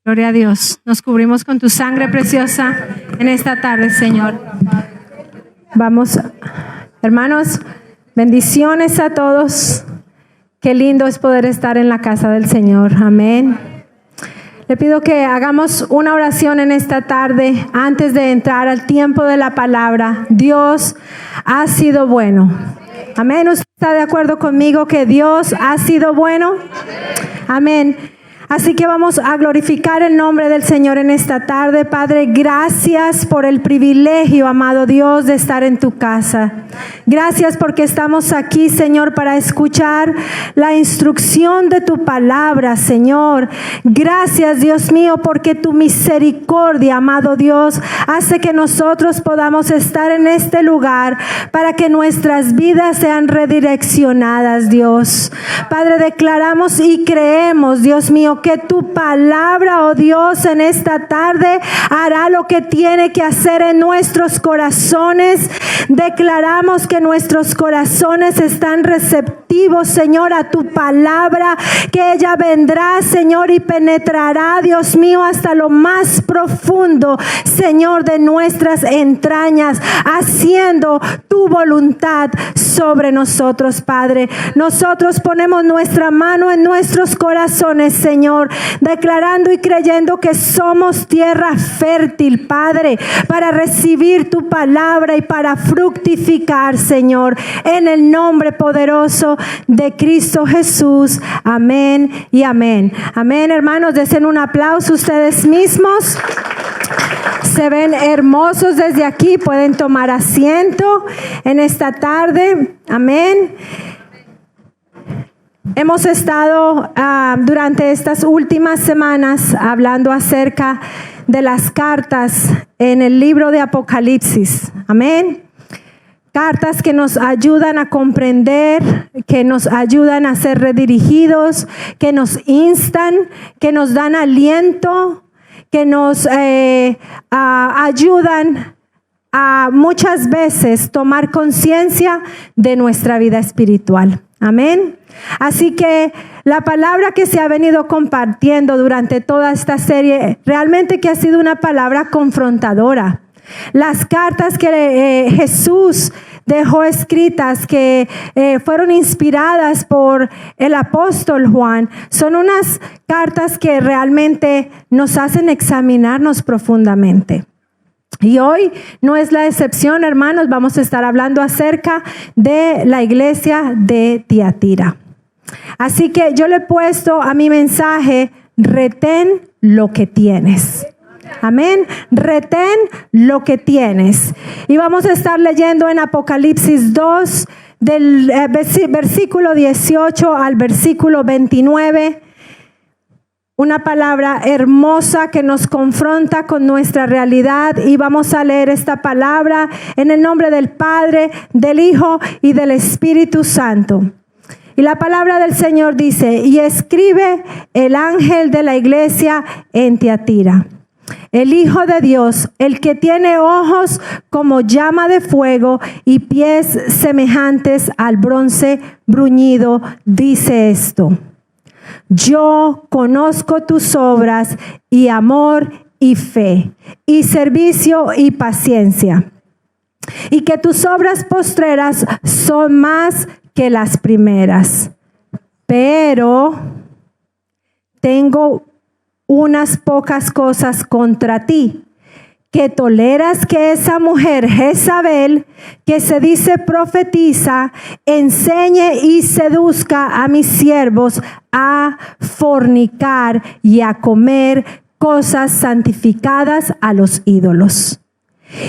Gloria a Dios. Nos cubrimos con tu sangre preciosa en esta tarde, Señor. Vamos, hermanos, bendiciones a todos. Qué lindo es poder estar en la casa del Señor. Amén. Le pido que hagamos una oración en esta tarde antes de entrar al tiempo de la palabra. Dios ha sido bueno. Amén. ¿Usted está de acuerdo conmigo que Dios ha sido bueno? Amén. Así que vamos a glorificar el nombre del Señor en esta tarde. Padre, gracias por el privilegio, amado Dios, de estar en tu casa. Gracias porque estamos aquí, Señor, para escuchar la instrucción de tu palabra, Señor. Gracias, Dios mío, porque tu misericordia, amado Dios, hace que nosotros podamos estar en este lugar para que nuestras vidas sean redireccionadas, Dios. Padre, declaramos y creemos, Dios mío, que tu palabra, oh Dios, en esta tarde hará lo que tiene que hacer en nuestros corazones. Declaramos que nuestros corazones están receptivos, Señor, a tu palabra, que ella vendrá, Señor, y penetrará, Dios mío, hasta lo más profundo, Señor, de nuestras entrañas, haciendo tu voluntad sobre nosotros, Padre. Nosotros ponemos nuestra mano en nuestros corazones, Señor, declarando y creyendo que somos tierra fértil, Padre, para recibir tu palabra y para fructificar, Señor, en el nombre poderoso de Cristo Jesús. Amén y amén. Amén, hermanos, desen un aplauso ustedes mismos. Se ven hermosos desde aquí, pueden tomar asiento en esta tarde. Amén. Hemos estado durante estas últimas semanas hablando acerca de las cartas en el libro de Apocalipsis. Amén. Cartas que nos ayudan a comprender, que nos ayudan a ser redirigidos, que nos instan, que nos dan aliento, que nos ayudan a muchas veces tomar conciencia de nuestra vida espiritual. Amén. Así que la palabra que se ha venido compartiendo durante toda esta serie realmente que ha sido una palabra confrontadora. Las cartas que Jesús dejó escritas, que fueron inspiradas por el apóstol Juan, son unas cartas que realmente nos hacen examinarnos profundamente. Y hoy no es la excepción, hermanos. Vamos a estar hablando acerca de la iglesia de Tiatira. Así que yo le he puesto a mi mensaje: retén lo que tienes. Amén. Retén lo que tienes. Y vamos a estar leyendo en Apocalipsis 2, del versículo 18 al versículo 29. Una palabra hermosa que nos confronta con nuestra realidad, y vamos a leer esta palabra en el nombre del Padre, del Hijo y del Espíritu Santo. Y la palabra del Señor dice: y escribe el ángel de la iglesia en Tiatira, el Hijo de Dios, el que tiene ojos como llama de fuego y pies semejantes al bronce bruñido, dice esto: yo conozco tus obras y amor y fe y servicio y paciencia, y que tus obras postreras son más que las primeras. Pero tengo unas pocas cosas contra ti, que toleras que esa mujer Jezabel, que se dice profetiza, enseñe y seduzca a mis siervos a fornicar y a comer cosas santificadas a los ídolos.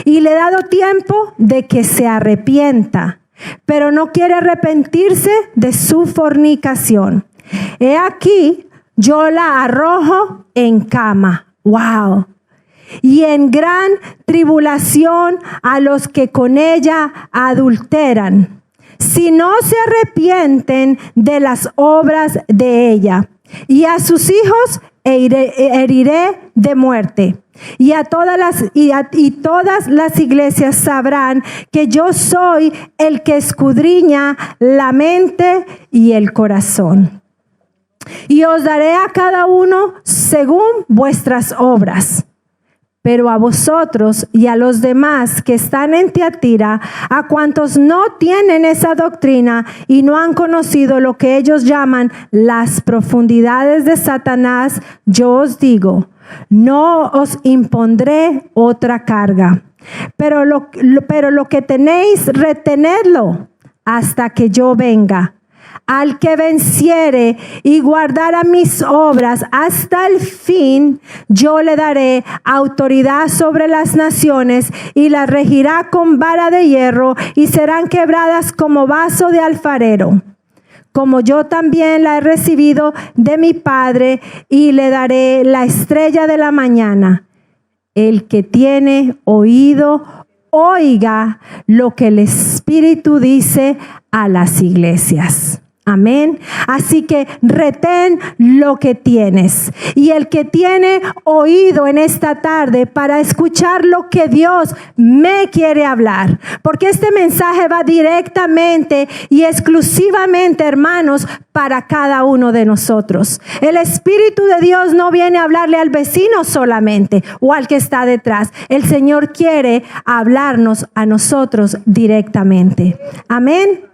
Y le he dado tiempo de que se arrepienta, pero no quiere arrepentirse de su fornicación. He aquí, yo la arrojo en cama. ¡Wow! Y en gran tribulación a los que con ella adulteran, si no se arrepienten de las obras de ella. Y a sus hijos heriré de muerte. Y todas las iglesias sabrán que yo soy el que escudriña la mente y el corazón. y os daré a cada uno según vuestras obras. Pero a vosotros y a los demás que están en Tiatira, a cuantos no tienen esa doctrina y no han conocido lo que ellos llaman las profundidades de Satanás, yo os digo, no os impondré otra carga. Pero lo que tenéis, retenedlo hasta que yo venga. Al que venciere y guardara mis obras hasta el fin, yo le daré autoridad sobre las naciones y las regirá con vara de hierro y serán quebradas como vaso de alfarero. Como yo también la he recibido de mi Padre, y le daré la estrella de la mañana. El que tiene oído, oiga lo que el Espíritu dice a las iglesias. Amén. Así que retén lo que tienes. Y el que tiene oído en esta tarde para escuchar lo que Dios me quiere hablar. Porque este mensaje va directamente y exclusivamente, hermanos, para cada uno de nosotros. El Espíritu de Dios no viene a hablarle al vecino solamente o al que está detrás. El Señor quiere hablarnos a nosotros directamente. Amén.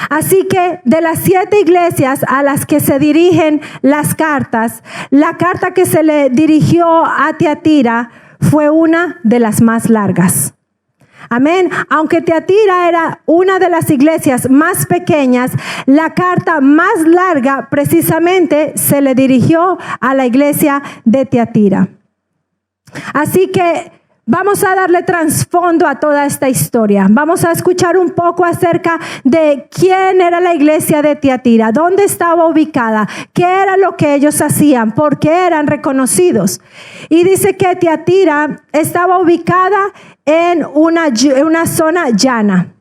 Así que de las 7 iglesias a las que se dirigen las cartas, la carta que se le dirigió a Tiatira fue una de las más largas. Amén. Aunque Tiatira era una de las iglesias más pequeñas, la carta más larga precisamente se le dirigió a la iglesia de Tiatira. Así que vamos a darle trasfondo a toda esta historia. Vamos a escuchar un poco acerca de quién era la iglesia de Tiatira, dónde estaba ubicada, qué era lo que ellos hacían, por qué eran reconocidos. Y dice que Tiatira estaba ubicada en una zona llana.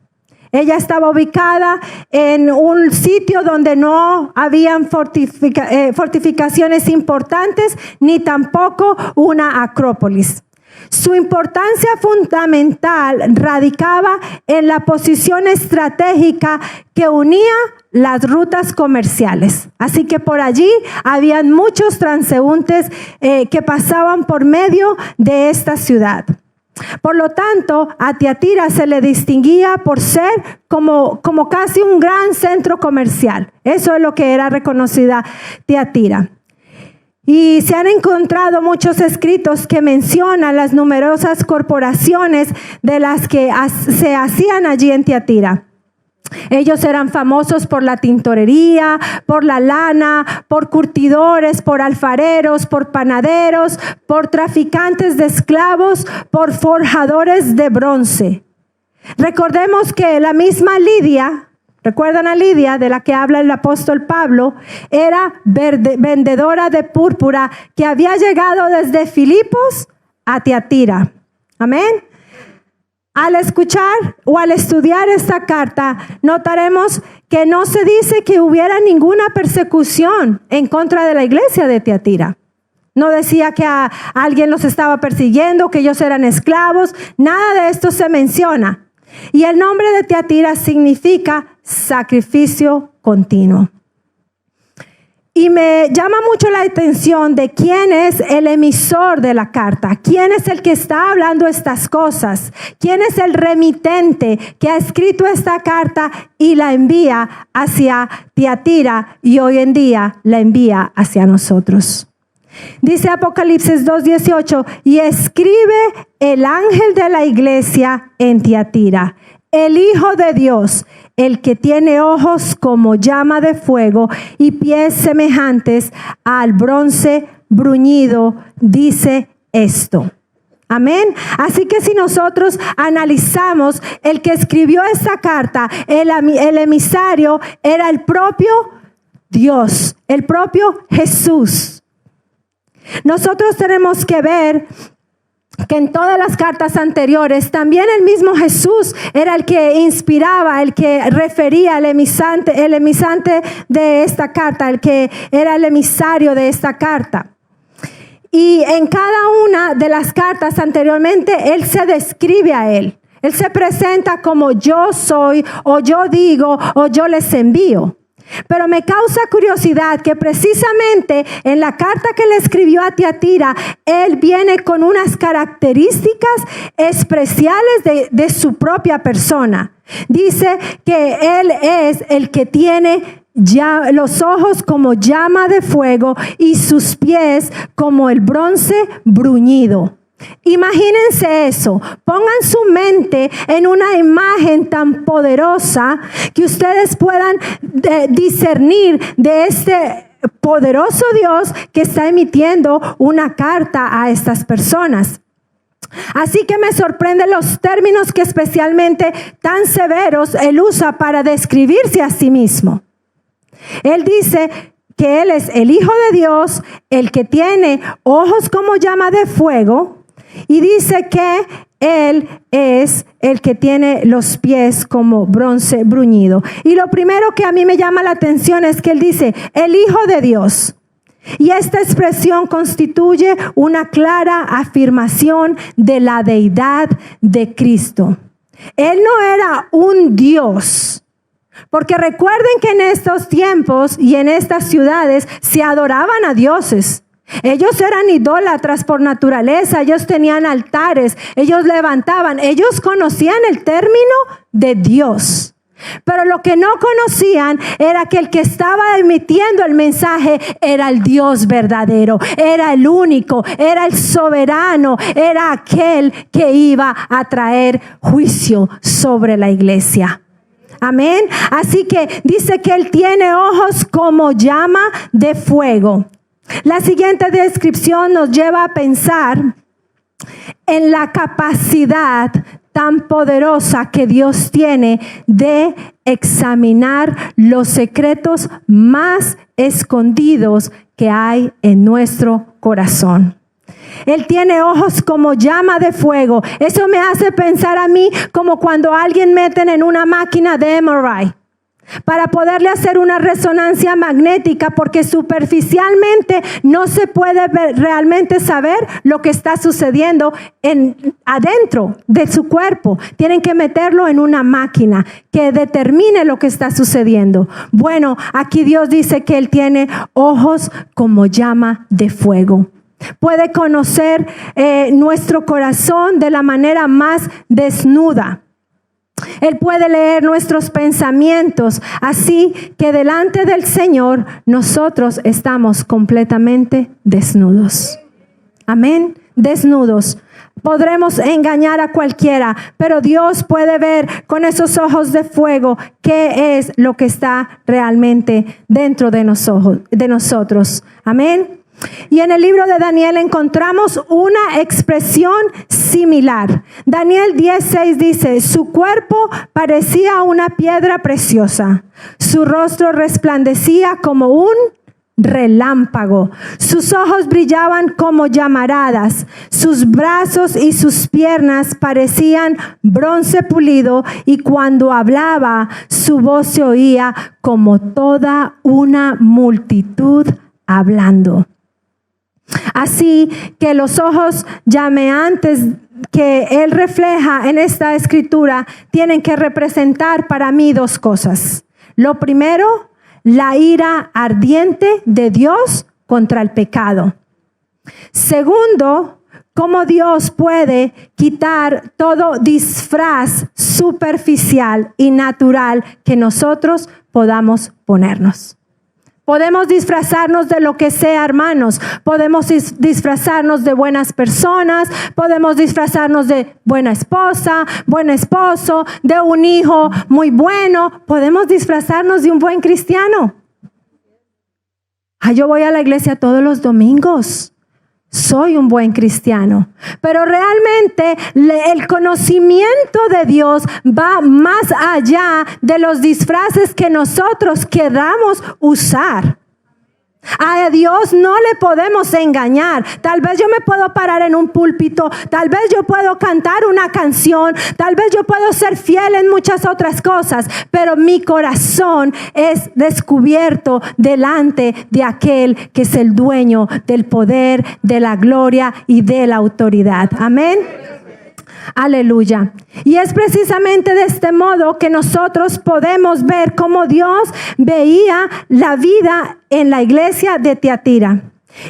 Ella estaba ubicada en un sitio donde no habían fortificaciones importantes, ni tampoco una acrópolis. Su importancia fundamental radicaba en la posición estratégica que unía las rutas comerciales. Así que por allí habían muchos transeúntes que pasaban por medio de esta ciudad. Por lo tanto, a Tiatira se le distinguía por ser como casi un gran centro comercial. Eso es lo que era reconocida Tiatira. Y se han encontrado muchos escritos que mencionan las numerosas corporaciones de las que se hacían allí en Tiatira. Ellos eran famosos por la tintorería, por la lana, por curtidores, por alfareros, por panaderos, por traficantes de esclavos, por forjadores de bronce. Recordemos que la misma Lidia, ¿recuerdan a Lidia de la que habla el apóstol Pablo? Era vendedora de púrpura que había llegado desde Filipos a Tiatira. Amén. Al escuchar o al estudiar esta carta, notaremos que no se dice que hubiera ninguna persecución en contra de la iglesia de Tiatira. No decía que a alguien los estaba persiguiendo, que ellos eran esclavos. Nada de esto se menciona. Y el nombre de Tiatira significa sacrificio continuo. Y me llama mucho la atención de quién es el emisor de la carta, quién es el que está hablando estas cosas, quién es el remitente que ha escrito esta carta y la envía hacia Tiatira y hoy en día la envía hacia nosotros. Dice Apocalipsis 2:18, y escribe el ángel de la iglesia en Tiatira, el Hijo de Dios, el que tiene ojos como llama de fuego y pies semejantes al bronce bruñido, dice esto. Amén. Así que si nosotros analizamos, el que escribió esta carta, el emisario, era el propio Dios, el propio Jesús. Nosotros tenemos que ver que en todas las cartas anteriores también el mismo Jesús era el que inspiraba, el que refería, el emisante de esta carta, el que era el emisario de esta carta. Y en cada una de las cartas anteriormente Él se describe a Él. Él se presenta como yo soy, o yo digo, o yo les envío. Pero me causa curiosidad que precisamente en la carta que le escribió a Tiatira, él viene con unas características especiales de su propia persona. Dice que él es el que tiene los ojos como llama de fuego y sus pies como el bronce bruñido. Imagínense eso, pongan su mente en una imagen tan poderosa que ustedes puedan discernir de este poderoso Dios que está emitiendo una carta a estas personas. Así que me sorprenden los términos que especialmente tan severos él usa para describirse a sí mismo. Él dice que él es el Hijo de Dios, el que tiene ojos como llama de fuego, y dice que él es el que tiene los pies como bronce bruñido. Y lo primero que a mí me llama la atención es que él dice, el Hijo de Dios. Y esta expresión constituye una clara afirmación de la deidad de Cristo. Él no era un Dios. Porque recuerden que en estos tiempos y en estas ciudades se adoraban a dioses. Ellos eran idólatras por naturaleza, ellos tenían altares, ellos levantaban, ellos conocían el término de Dios. Pero lo que no conocían era que el que estaba emitiendo el mensaje era el Dios verdadero, era el único, era el soberano, era aquel que iba a traer juicio sobre la iglesia. Amén. Así que dice que él tiene ojos como llama de fuego. La siguiente descripción nos lleva a pensar en la capacidad tan poderosa que Dios tiene de examinar los secretos más escondidos que hay en nuestro corazón. Él tiene ojos como llama de fuego. Eso me hace pensar a mí como cuando a alguien meten en una máquina de MRI para poderle hacer una resonancia magnética, porque superficialmente no se puede realmente saber lo que está sucediendo adentro de su cuerpo. Tienen que meterlo en una máquina que determine lo que está sucediendo. Bueno, aquí Dios dice que Él tiene ojos como llama de fuego. Puede conocer nuestro corazón de la manera más desnuda. Él puede leer nuestros pensamientos, así que delante del Señor nosotros estamos completamente desnudos. Amén, desnudos. Podremos engañar a cualquiera, pero Dios puede ver con esos ojos de fuego qué es lo que está realmente dentro de nosotros. Amén. Y en el libro de Daniel encontramos una expresión similar. Daniel 10:6 dice, su cuerpo parecía una piedra preciosa, su rostro resplandecía como un relámpago, sus ojos brillaban como llamaradas, sus brazos y sus piernas parecían bronce pulido, y cuando hablaba su voz se oía como toda una multitud hablando. Así que los ojos llameantes que él refleja en esta escritura tienen que representar para mí dos cosas. Lo primero, la ira ardiente de Dios contra el pecado. Segundo, cómo Dios puede quitar todo disfraz superficial y natural que nosotros podamos ponernos. Podemos disfrazarnos de lo que sea, hermanos. Podemos disfrazarnos de buenas personas. Podemos disfrazarnos de buena esposa, buen esposo, de un hijo muy bueno. Podemos disfrazarnos de un buen cristiano. Yo voy a la iglesia todos los domingos. Soy un buen cristiano. Pero realmente el conocimiento de Dios va más allá de los disfraces que nosotros queramos usar. A Dios no le podemos engañar. Tal vez yo me puedo parar en un púlpito, tal vez yo puedo cantar una canción, tal vez yo puedo ser fiel en muchas otras cosas, pero mi corazón es descubierto delante de aquel que es el dueño del poder, de la gloria y de la autoridad. Amén. Aleluya. Y es precisamente de este modo que nosotros podemos ver cómo Dios veía la vida en la iglesia de Tiatira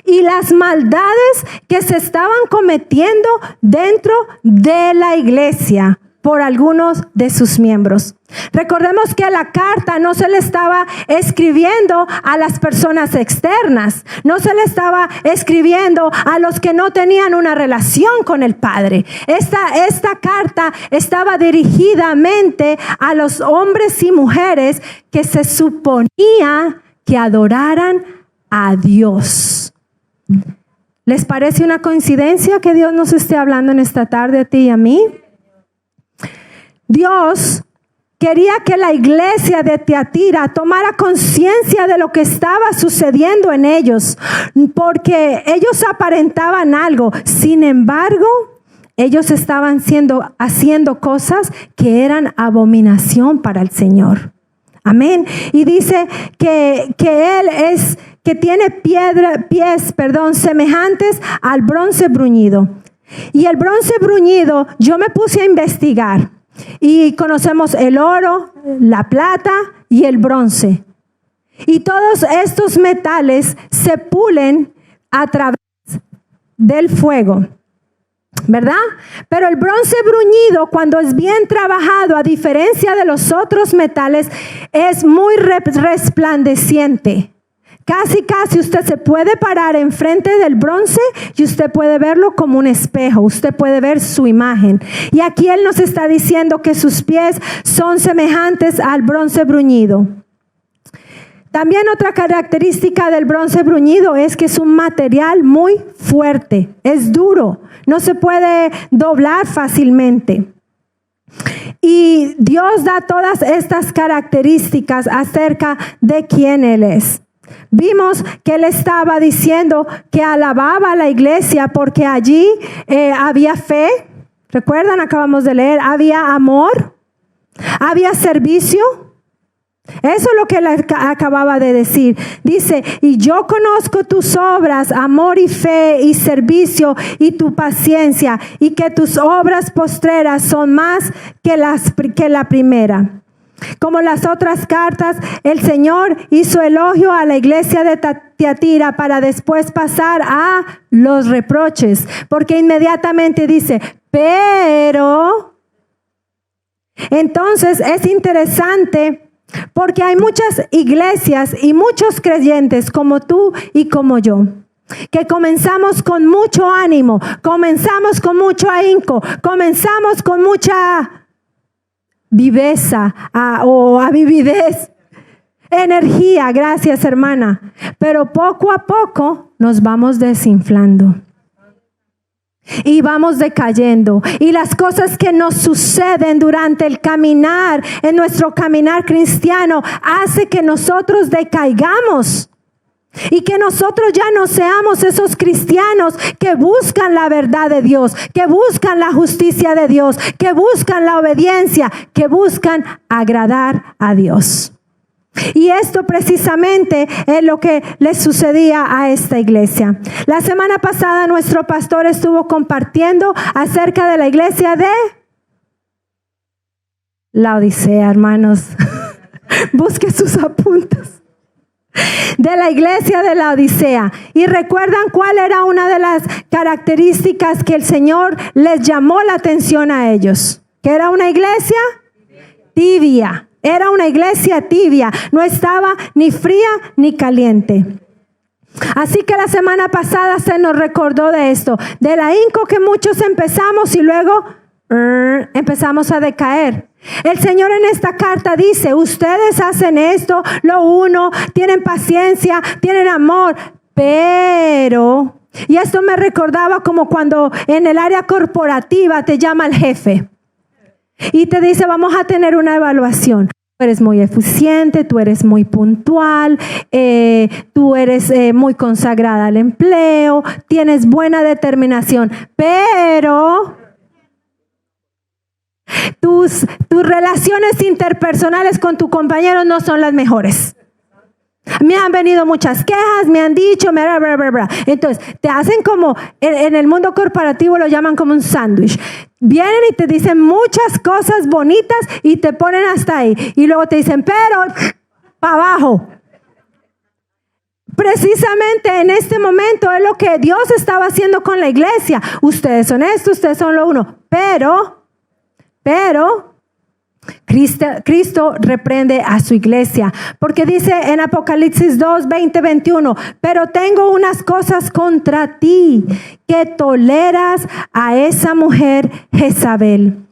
y las maldades que se estaban cometiendo dentro de la iglesia por algunos de sus miembros. Recordemos que la carta no se le estaba escribiendo a las personas externas, no se le estaba escribiendo a los que no tenían una relación con el Padre. Esta carta estaba dirigidamente a los hombres y mujeres que se suponía que adoraran a Dios. ¿Les parece una coincidencia que Dios nos esté hablando en esta tarde a ti y a mí? Dios quería que la iglesia de Tiatira tomara conciencia de lo que estaba sucediendo en ellos, porque ellos aparentaban algo. Sin embargo, ellos estaban haciendo cosas que eran abominación para el Señor. Amén. Y dice que tiene pies semejantes al bronce bruñido. Y el bronce bruñido, yo me puse a investigar. Y conocemos el oro, la plata y el bronce. Y todos estos metales se pulen a través del fuego, ¿verdad? Pero el bronce bruñido, cuando es bien trabajado, a diferencia de los otros metales, es muy resplandeciente. Casi usted se puede parar enfrente del bronce y usted puede verlo como un espejo. Usted puede ver su imagen. Y aquí Él nos está diciendo que sus pies son semejantes al bronce bruñido. También otra característica del bronce bruñido es que es un material muy fuerte. Es duro. No se puede doblar fácilmente. Y Dios da todas estas características acerca de quién Él es. Vimos que Él estaba diciendo que alababa a la iglesia porque allí había fe. ¿Recuerdan? Acabamos de leer. Había amor. Había servicio. Eso es lo que Él acababa de decir. Dice, y yo conozco tus obras, amor y fe y servicio y tu paciencia, y que tus obras postreras son más que la primera. Como las otras cartas, el Señor hizo elogio a la iglesia de Tiatira para después pasar a los reproches, porque inmediatamente dice, pero. Entonces es interesante porque hay muchas iglesias y muchos creyentes como tú y como yo, que comenzamos con mucho ánimo, comenzamos con mucho ahínco, comenzamos con mucha viveza o avividez, energía, gracias hermana, pero poco a poco nos vamos desinflando y vamos decayendo, y las cosas que nos suceden durante el caminar, en nuestro caminar cristiano, hace que nosotros decaigamos. Y que nosotros ya no seamos esos cristianos que buscan la verdad de Dios, que buscan la justicia de Dios, que buscan la obediencia, que buscan agradar a Dios. Y esto precisamente es lo que le sucedía a esta iglesia. La semana pasada nuestro pastor estuvo compartiendo acerca de la iglesia de Laodicea, hermanos. Busque sus apuntes. De la iglesia de Laodicea. Y recuerdan cuál era una de las características que el Señor les llamó la atención a ellos. Que era una iglesia tibia. Era una iglesia tibia. No estaba ni fría ni caliente. Así que la semana pasada se nos recordó de esto. Del ahínco que muchos empezamos y luego empezamos a decaer. El Señor en esta carta dice, ustedes hacen esto, lo uno, tienen paciencia, tienen amor, pero, y esto me recordaba como cuando en el área corporativa te llama el jefe y te dice, vamos a tener una evaluación. Tú eres muy eficiente, tú eres muy puntual, tú eres muy consagrada al empleo, tienes buena determinación, pero tus relaciones interpersonales con tu compañero no son las mejores. Me han venido muchas quejas, me han dicho, bla, bla, bla, bla. Entonces, te hacen como, en el mundo corporativo lo llaman como un sándwich. Vienen y te dicen muchas cosas bonitas y te ponen hasta ahí. Y luego te dicen, pero, para abajo. Precisamente en este momento es lo que Dios estaba haciendo con la iglesia. Ustedes son esto, ustedes son lo uno. Pero, Cristo reprende a su iglesia, porque dice en Apocalipsis 2, 20, 21, pero tengo unas cosas contra ti, que toleras a esa mujer Jezabel,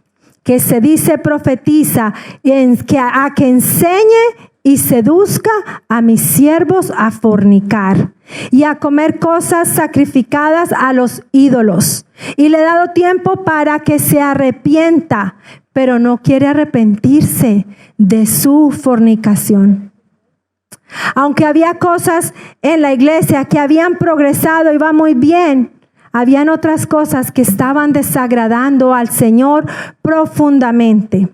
que se dice profetiza, a que enseñe y seduzca a mis siervos a fornicar y a comer cosas sacrificadas a los ídolos. Y le he dado tiempo para que se arrepienta, pero no quiere arrepentirse de su fornicación. Aunque había cosas en la iglesia que habían progresado y va muy bien, habían otras cosas que estaban desagradando al Señor profundamente.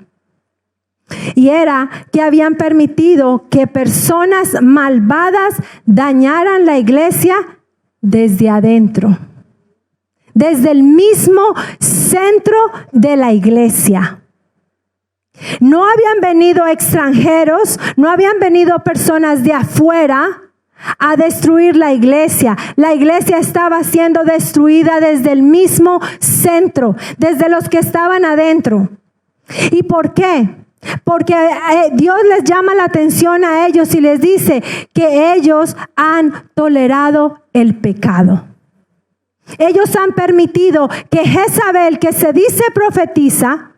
Y era que habían permitido que personas malvadas dañaran la iglesia desde adentro, desde el mismo centro de la iglesia. No habían venido extranjeros, no habían venido personas de afuera a destruir la iglesia. La iglesia estaba siendo destruida desde el mismo centro, desde los que estaban adentro. ¿Y por qué? Porque Dios les llama la atención a ellos y les dice que ellos han tolerado el pecado. Ellos han permitido que Jezabel, que se dice profetiza,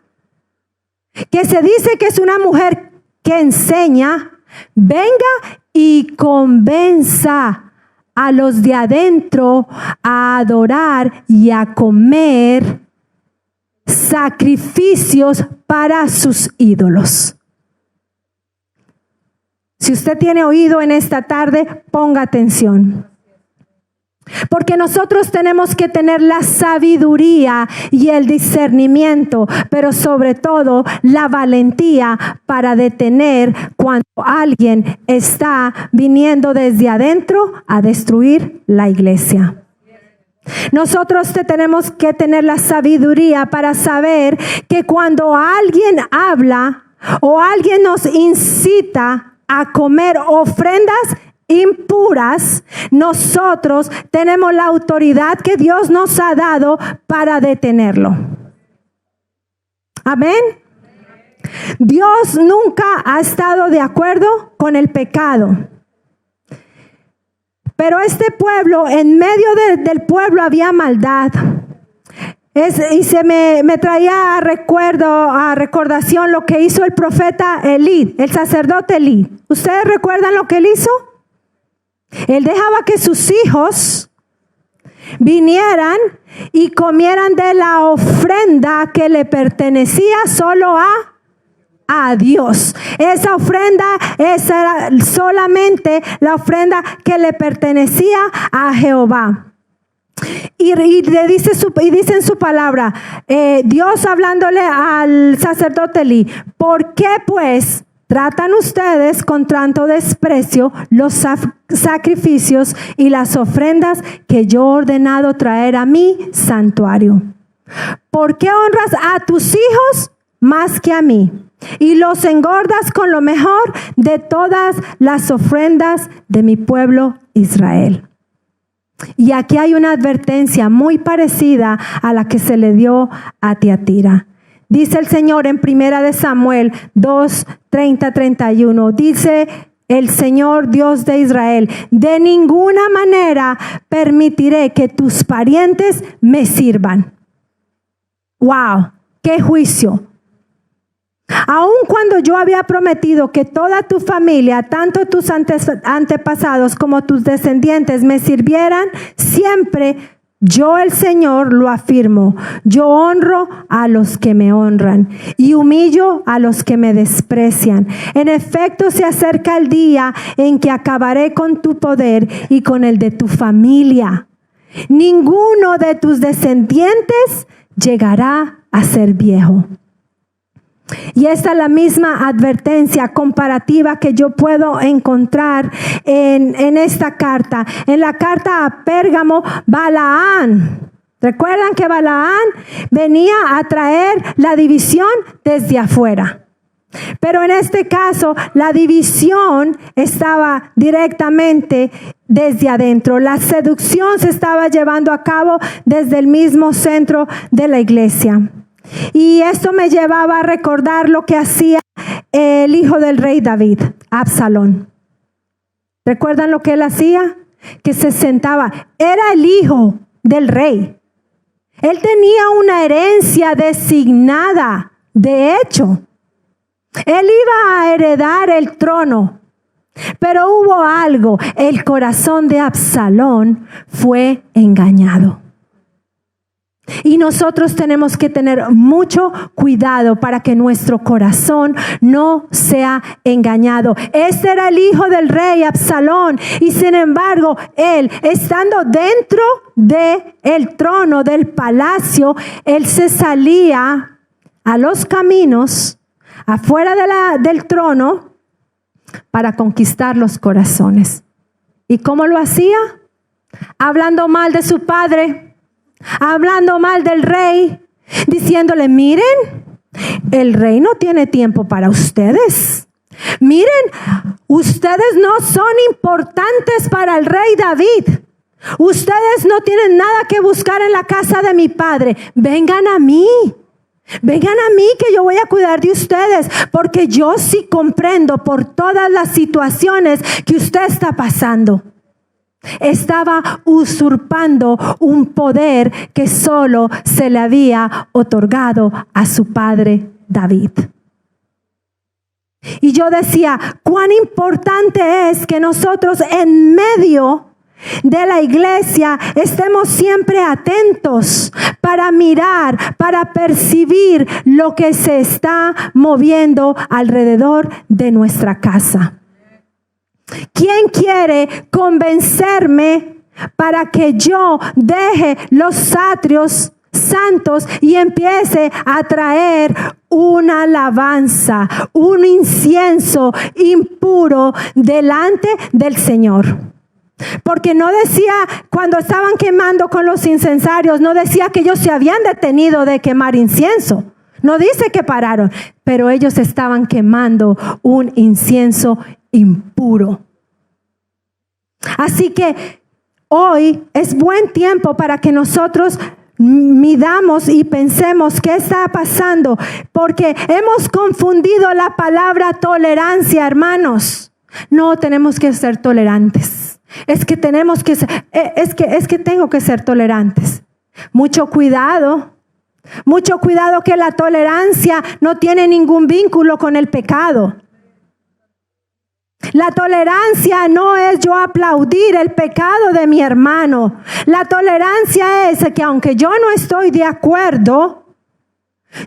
que se dice que es una mujer que enseña, venga y convenza a los de adentro a adorar y a comer sacrificios para sus ídolos. Si usted tiene oído en esta tarde, ponga atención. Porque nosotros tenemos que tener la sabiduría y el discernimiento, pero sobre todo la valentía para detener cuando alguien está viniendo desde adentro a destruir la iglesia. Nosotros tenemos que tener la sabiduría para saber que cuando alguien habla o alguien nos incita a comer ofrendas impuras, nosotros tenemos la autoridad que Dios nos ha dado para detenerlo. Amén. Dios nunca ha estado de acuerdo con el pecado. Pero este pueblo, en medio del pueblo había maldad. Y se me traía a recordación lo que hizo el profeta Elí, el sacerdote Elí. ¿Ustedes recuerdan lo que él hizo? Él dejaba que sus hijos vinieran y comieran de la ofrenda que le pertenecía solo a Dios. Esa ofrenda, esa era solamente la ofrenda que le pertenecía a Jehová. Y dice en su palabra, Dios hablándole al sacerdote Elí, ¿por qué pues tratan ustedes con tanto desprecio los sacrificios y las ofrendas que yo he ordenado traer a mi santuario? ¿Por qué honras a tus hijos más que a mí? Y los engordas con lo mejor de todas las ofrendas de mi pueblo Israel. Y aquí hay una advertencia muy parecida a la que se le dio a Tiatira. Dice el Señor en 1 Samuel 2, 30, 31. Dice el Señor Dios de Israel: de ninguna manera permitiré que tus parientes me sirvan. ¡Wow! ¡Qué juicio! Aun cuando yo había prometido que toda tu familia, tanto tus antepasados como tus descendientes, me sirvieran, siempre yo, el Señor, lo afirmo. Yo honro a los que me honran y humillo a los que me desprecian. En efecto, se acerca el día en que acabaré con tu poder y con el de tu familia. Ninguno de tus descendientes llegará a ser viejo. Y esta es la misma advertencia comparativa que yo puedo encontrar en esta carta. En la carta a Pérgamo, Balaán. ¿Recuerdan que Balaán venía a traer la división desde afuera? Pero en este caso, la división estaba directamente desde adentro. La seducción se estaba llevando a cabo desde el mismo centro de la iglesia. Y esto me llevaba a recordar lo que hacía el hijo del rey David, Absalón. ¿Recuerdan lo que él hacía? Que se sentaba. Era el hijo del rey. Él tenía una herencia designada. De hecho, él iba a heredar el trono. Pero hubo algo. El corazón de Absalón fue engañado. Y nosotros tenemos que tener mucho cuidado para que nuestro corazón no sea engañado. Este era el hijo del rey Absalón, y sin embargo, él, estando dentro del trono, del palacio, él se salía a los caminos, afuera del trono, para conquistar los corazones. ¿Y cómo lo hacía? Hablando mal de su padre, hablando mal del rey, diciéndole: miren, el rey no tiene tiempo para ustedes. Miren, ustedes no son importantes para el rey David. Ustedes no tienen nada que buscar en la casa de mi padre. Vengan a mí. Vengan a mí, que yo voy a cuidar de ustedes, porque yo sí comprendo por todas las situaciones que usted está pasando. Estaba usurpando un poder que solo se le había otorgado a su padre David. Y yo decía, cuán importante es que nosotros en medio de la iglesia estemos siempre atentos para mirar, para percibir lo que se está moviendo alrededor de nuestra casa. ¿Quién quiere convencerme para que yo deje los atrios santos y empiece a traer una alabanza, un incienso impuro delante del Señor? Porque no decía, cuando estaban quemando con los incensarios, no decía que ellos se habían detenido de quemar incienso. No dice que pararon, pero ellos estaban quemando un incienso impuro. Así que hoy es buen tiempo para que nosotros midamos y pensemos qué está pasando, porque hemos confundido la palabra tolerancia, hermanos. No tenemos que ser tolerantes. Es que tenemos que ser, es que tengo que ser tolerantes. Mucho cuidado que la tolerancia no tiene ningún vínculo con el pecado. La tolerancia no es yo aplaudir el pecado de mi hermano. La tolerancia es que aunque yo no estoy de acuerdo,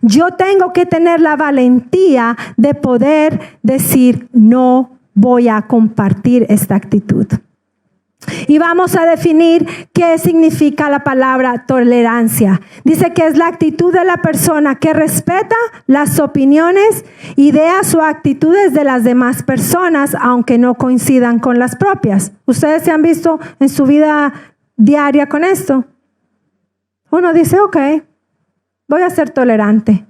yo tengo que tener la valentía de poder decir: no voy a compartir esta actitud. Y vamos a definir qué significa la palabra tolerancia. Dice que es la actitud de la persona que respeta las opiniones, ideas o actitudes de las demás personas, aunque no coincidan con las propias. ¿Ustedes se han visto en su vida diaria con esto? Uno dice: ok, voy a ser tolerante.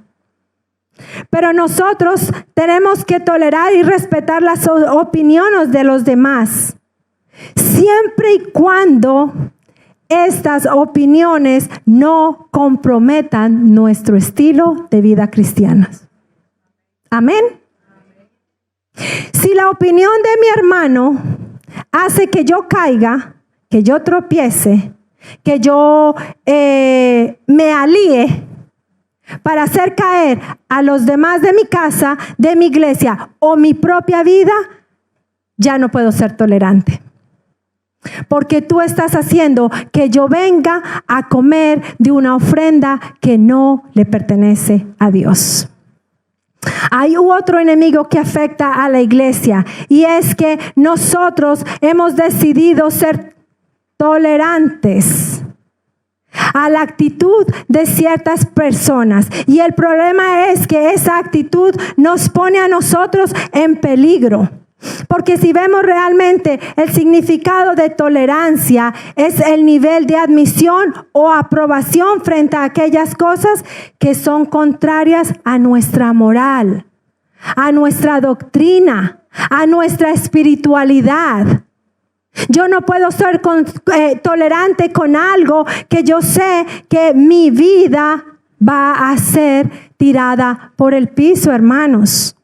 Pero nosotros tenemos que tolerar y respetar las opiniones de los demás, siempre y cuando estas opiniones no comprometan nuestro estilo de vida cristiana. Amén. Si la opinión de mi hermano hace que yo caiga, que yo tropiece, que yo me alíe para hacer caer a los demás de mi casa, de mi iglesia o mi propia vida, ya no puedo ser tolerante. Porque tú estás haciendo que yo venga a comer de una ofrenda que no le pertenece a Dios. Hay otro enemigo que afecta a la iglesia, y es que nosotros hemos decidido ser tolerantes a la actitud de ciertas personas. Y el problema es que esa actitud nos pone a nosotros en peligro. Porque si vemos realmente el significado de tolerancia, es el nivel de admisión o aprobación frente a aquellas cosas que son contrarias a nuestra moral, a nuestra doctrina, a nuestra espiritualidad. Yo no puedo ser tolerante con algo que yo sé que mi vida va a ser tirada por el piso, hermanos.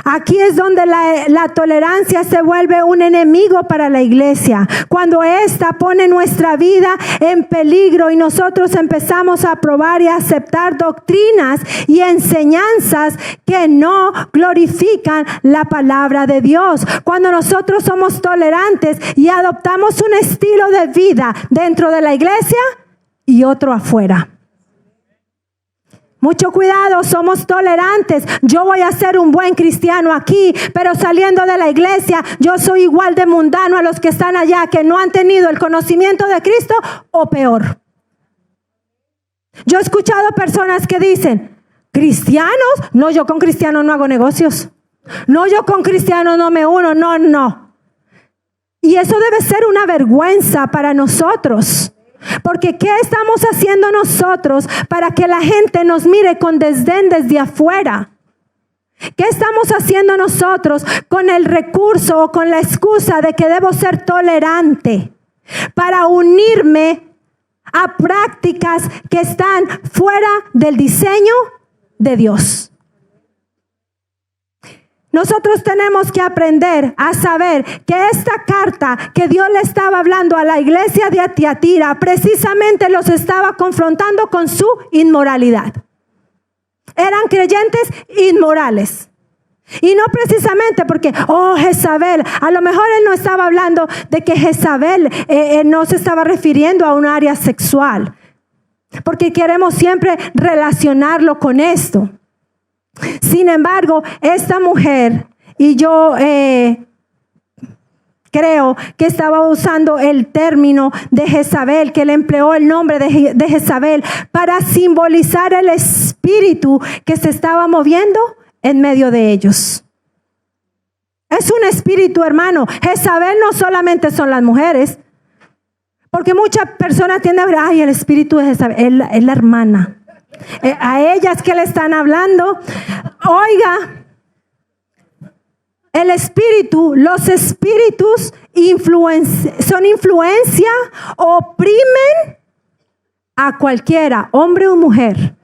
Aquí es donde la tolerancia se vuelve un enemigo para la iglesia. Cuando ésta pone nuestra vida en peligro y nosotros empezamos a aprobar y a aceptar doctrinas y enseñanzas que no glorifican la palabra de Dios. Cuando nosotros somos tolerantes y adoptamos un estilo de vida dentro de la iglesia y otro afuera. Mucho cuidado, somos tolerantes. Yo voy a ser un buen cristiano aquí, pero saliendo de la iglesia, yo soy igual de mundano a los que están allá, que no han tenido el conocimiento de Cristo o peor. Yo he escuchado personas que dicen, ¿cristianos? No, yo con cristianos no hago negocios. No, yo con cristianos no me uno, no. Y eso debe ser una vergüenza para nosotros. Porque ¿qué estamos haciendo nosotros para que la gente nos mire con desdén desde afuera? ¿Qué estamos haciendo nosotros con el recurso o con la excusa de que debo ser tolerante para unirme a prácticas que están fuera del diseño de Dios? Nosotros tenemos que aprender a saber que esta carta que Dios le estaba hablando a la iglesia de Tiatira precisamente los estaba confrontando con su inmoralidad. Eran creyentes inmorales. Y no precisamente porque, Jezabel, a lo mejor él no estaba hablando de que Jezabel no se estaba refiriendo a un área sexual. Porque queremos siempre relacionarlo con esto. Sin embargo, esta mujer, y yo creo que estaba usando el término de Jezabel, que él empleó el nombre de Jezabel para simbolizar el espíritu que se estaba moviendo en medio de ellos. Es un espíritu, hermano. Jezabel no solamente son las mujeres, porque muchas personas tienden a ver, el espíritu de Jezabel es la hermana. A ellas que le están hablando, oiga, el espíritu, los espíritus son influencia, oprimen a cualquiera, hombre o mujer.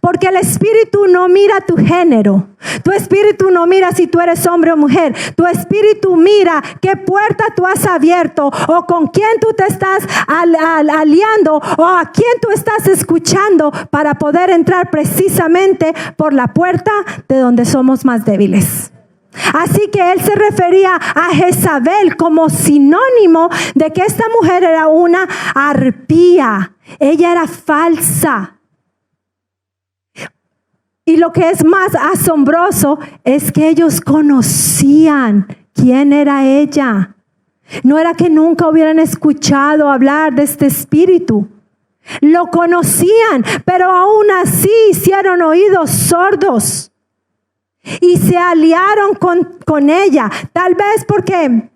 Porque el espíritu no mira tu género. Tu espíritu no mira si tú eres hombre o mujer. Tu espíritu mira qué puerta tú has abierto o con quién tú te estás aliando o a quién tú estás escuchando para poder entrar precisamente por la puerta de donde somos más débiles. Así que él se refería a Jezabel como sinónimo de que esta mujer era una arpía. Ella era falsa. Y lo que es más asombroso es que ellos conocían quién era ella. No era que nunca hubieran escuchado hablar de este espíritu. Lo conocían, pero aún así hicieron oídos sordos. Y se aliaron con ella. Tal vez porque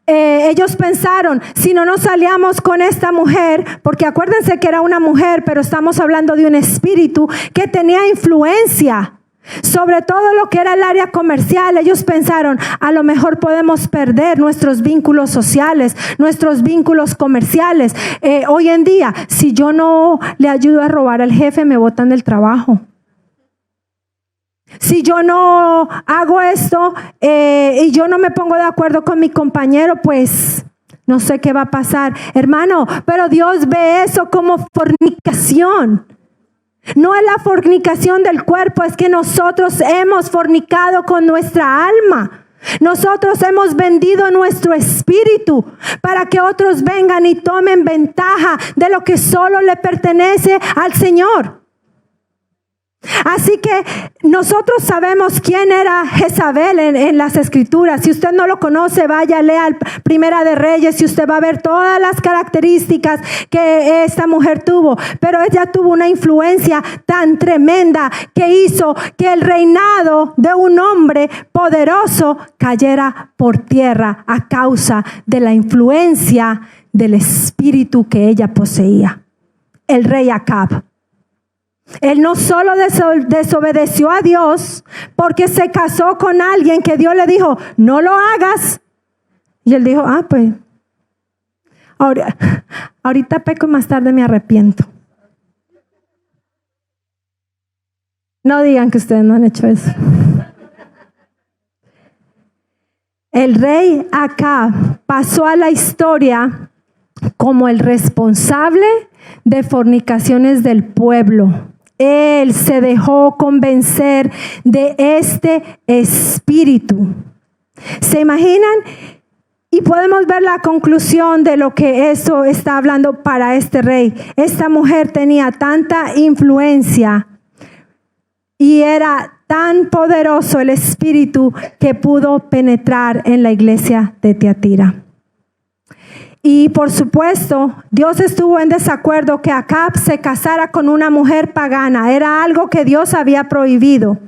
ellos pensaron, si no nos aliamos con esta mujer, porque acuérdense que era una mujer, pero estamos hablando de un espíritu que tenía influencia sobre todo lo que era el área comercial. Ellos pensaron, a lo mejor podemos perder nuestros vínculos sociales, nuestros vínculos comerciales. Hoy en día, si yo no le ayudo a robar al jefe, me botan del trabajo. Si yo no hago esto y yo no me pongo de acuerdo con mi compañero, pues no sé qué va a pasar. Hermano, pero Dios ve eso como fornicación. No es la fornicación del cuerpo, es que nosotros hemos fornicado con nuestra alma. Nosotros hemos vendido nuestro espíritu para que otros vengan y tomen ventaja de lo que solo le pertenece al Señor. Así que nosotros sabemos quién era Jezabel en las escrituras. Si usted no lo conoce, vaya, lea Primera de Reyes y usted va a ver todas las características que esta mujer tuvo. Pero ella tuvo una influencia tan tremenda que hizo que el reinado de un hombre poderoso cayera por tierra a causa de la influencia del espíritu que ella poseía. El rey Acab. Él no solo desobedeció a Dios porque se casó con alguien que Dios le dijo, no lo hagas. Y él dijo, pues, ahorita peco y más tarde me arrepiento. No digan que ustedes no han hecho eso. El rey Acab pasó a la historia como el responsable de fornicaciones del pueblo. Él se dejó convencer de este espíritu. ¿Se imaginan? Y podemos ver la conclusión de lo que eso está hablando para este rey. Esta mujer tenía tanta influencia y era tan poderoso el espíritu que pudo penetrar en la iglesia de Tiatira. Y por supuesto, Dios estuvo en desacuerdo que Acab se casara con una mujer pagana. Era algo que Dios había prohibido.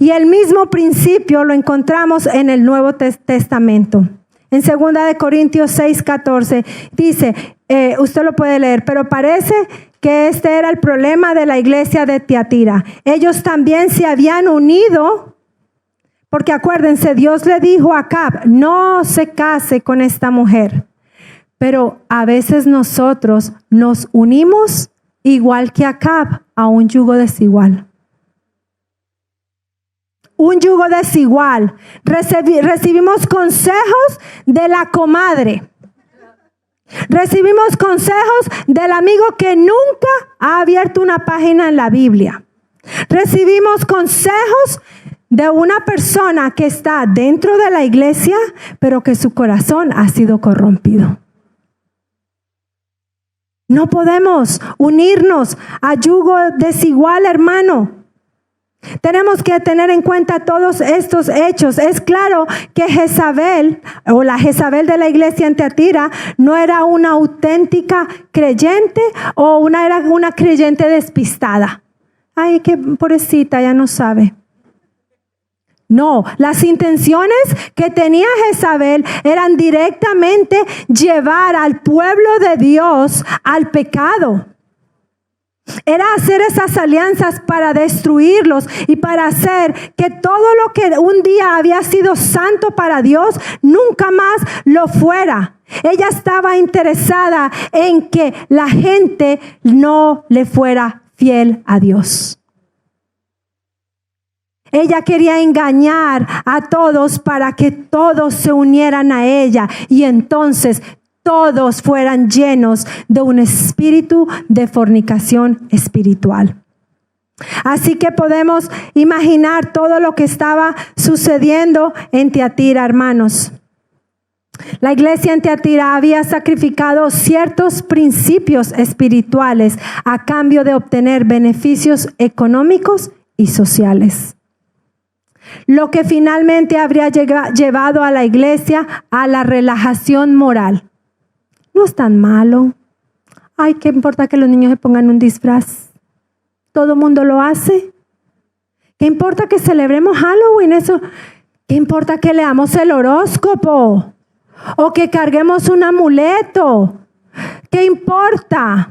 Y el mismo principio lo encontramos en el Nuevo Testamento. En 2 Corintios 6:14 dice, usted lo puede leer, pero parece que este era el problema de la iglesia de Tiatira. Ellos también se habían unido, porque acuérdense, Dios le dijo a Acab, no se case con esta mujer. Pero a veces nosotros nos unimos igual que Acab a un yugo desigual. Un yugo desigual. Recibimos consejos de la comadre. Recibimos consejos del amigo que nunca ha abierto una página en la Biblia. Recibimos consejos de una persona que está dentro de la iglesia, pero que su corazón ha sido corrompido. No podemos unirnos a yugo desigual, hermano. Tenemos que tener en cuenta todos estos hechos. Es claro que Jezabel, o la Jezabel de la iglesia en Tiatira, no era una auténtica creyente o era una creyente despistada. Ay, qué pobrecita, ya no sabe. No, las intenciones que tenía Jezabel eran directamente llevar al pueblo de Dios al pecado. Era hacer esas alianzas para destruirlos y para hacer que todo lo que un día había sido santo para Dios, nunca más lo fuera. Ella estaba interesada en que la gente no le fuera fiel a Dios. Ella quería engañar a todos para que todos se unieran a ella y entonces todos fueran llenos de un espíritu de fornicación espiritual. Así que podemos imaginar todo lo que estaba sucediendo en Tiatira, hermanos. La iglesia en Tiatira había sacrificado ciertos principios espirituales a cambio de obtener beneficios económicos y sociales. Lo que finalmente habría llevado a la iglesia a la relajación moral. No es tan malo. Ay, ¿qué importa que los niños se pongan un disfraz? Todo el mundo lo hace. ¿Qué importa que celebremos Halloween? Eso. ¿Qué importa que leamos el horóscopo? O que carguemos un amuleto. ¿Qué importa?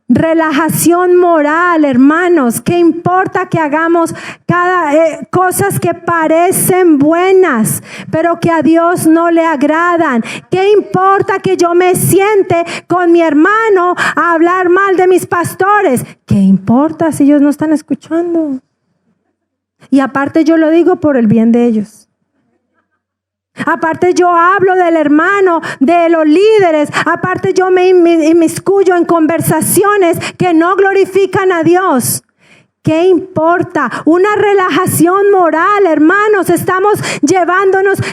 Relajación moral, hermanos. ¿Qué importa que hagamos cosas que parecen buenas, pero que a Dios no le agradan? ¿Qué importa que yo me siente con mi hermano a hablar mal de mis pastores? ¿Qué importa si ellos no están escuchando? Y aparte yo lo digo por el bien de ellos. Aparte yo hablo del hermano, de los líderes. Aparte yo me inmiscuyo en conversaciones que no glorifican a Dios. ¿Qué importa? Una relajación moral, hermanos. Estamos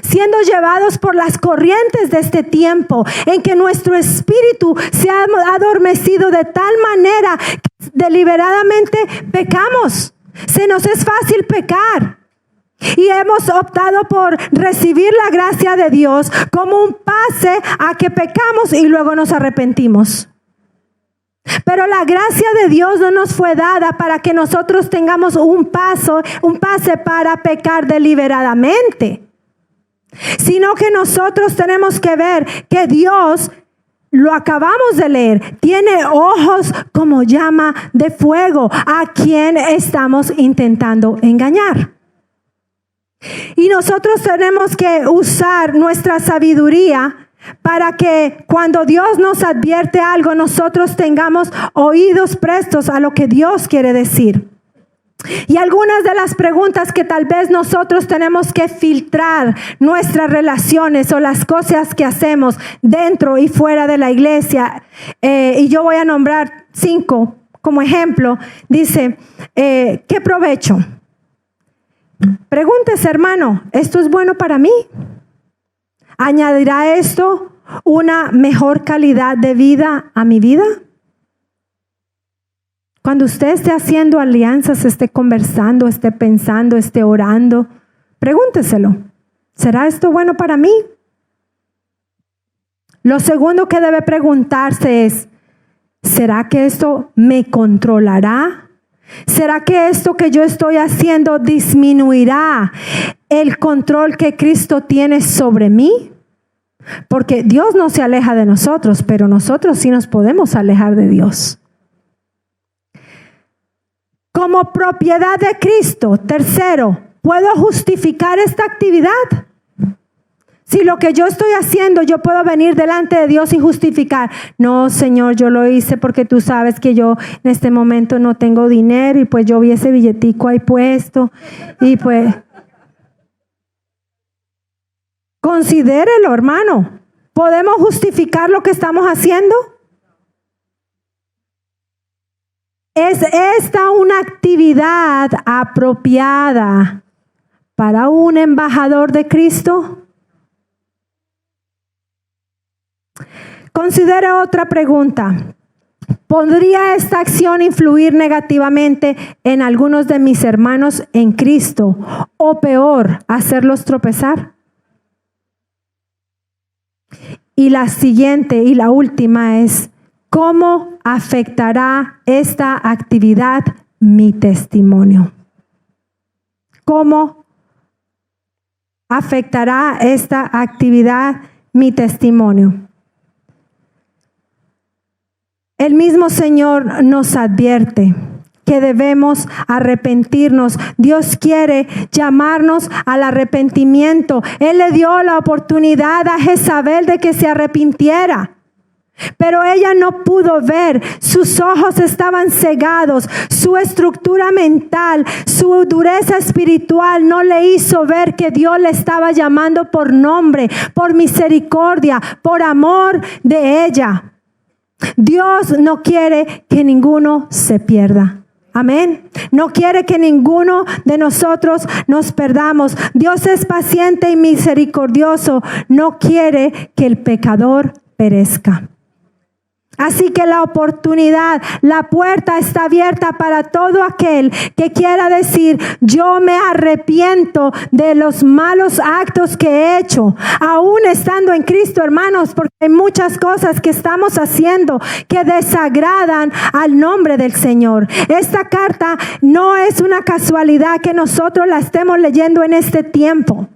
siendo llevados por las corrientes de este tiempo, en que nuestro espíritu se ha adormecido de tal manera que deliberadamente pecamos. Se nos es fácil pecar. Y hemos optado por recibir la gracia de Dios como un pase a que pecamos y luego nos arrepentimos. Pero la gracia de Dios no nos fue dada para que nosotros tengamos un pase para pecar deliberadamente, sino que nosotros tenemos que ver que Dios, lo acabamos de leer, tiene ojos como llama de fuego a quien estamos intentando engañar. Y nosotros tenemos que usar nuestra sabiduría para que cuando Dios nos advierte algo, nosotros tengamos oídos prestos a lo que Dios quiere decir. Y algunas de las preguntas que tal vez nosotros tenemos que filtrar nuestras relaciones o las cosas que hacemos dentro y fuera de la iglesia, y yo voy a nombrar 5 como ejemplo. Dice, ¿qué provecho? Pregúntese, hermano, ¿esto es bueno para mí? ¿Añadirá esto una mejor calidad de vida a mi vida? Cuando usted esté haciendo alianzas, esté conversando, esté pensando, esté orando, pregúnteselo. ¿Será esto bueno para mí? Lo segundo que debe preguntarse es, ¿será que esto me controlará? ¿Será que esto que yo estoy haciendo disminuirá el control que Cristo tiene sobre mí? Porque Dios no se aleja de nosotros, pero nosotros sí nos podemos alejar de Dios. Como propiedad de Cristo, tercero, ¿puedo justificar esta actividad? Si lo que yo estoy haciendo, yo puedo venir delante de Dios y justificar. No, Señor, yo lo hice porque tú sabes que yo en este momento no tengo dinero y pues yo vi ese billetico ahí puesto y pues... Considérelo, hermano. ¿Podemos justificar lo que estamos haciendo? ¿Es esta una actividad apropiada para un embajador de Cristo? Considere otra pregunta. ¿Podría esta acción influir negativamente en algunos de mis hermanos en Cristo o peor, hacerlos tropezar? Y la siguiente y la última es, ¿cómo afectará esta actividad mi testimonio? ¿Cómo afectará esta actividad mi testimonio? El mismo Señor nos advierte que debemos arrepentirnos. Dios quiere llamarnos al arrepentimiento. Él le dio la oportunidad a Jezabel de que se arrepintiera, pero ella no pudo ver. Sus ojos estaban cegados. Su estructura mental, su dureza espiritual no le hizo ver que Dios le estaba llamando por nombre, por misericordia, por amor de ella. Dios no quiere que ninguno se pierda. Amén. No quiere que ninguno de nosotros nos perdamos. Dios es paciente y misericordioso. No quiere que el pecador perezca. Así que la oportunidad, la puerta está abierta para todo aquel que quiera decir, yo me arrepiento de los malos actos que he hecho, aún estando en Cristo, hermanos, porque hay muchas cosas que estamos haciendo que desagradan al nombre del Señor. Esta carta no es una casualidad que nosotros la estemos leyendo en este tiempo.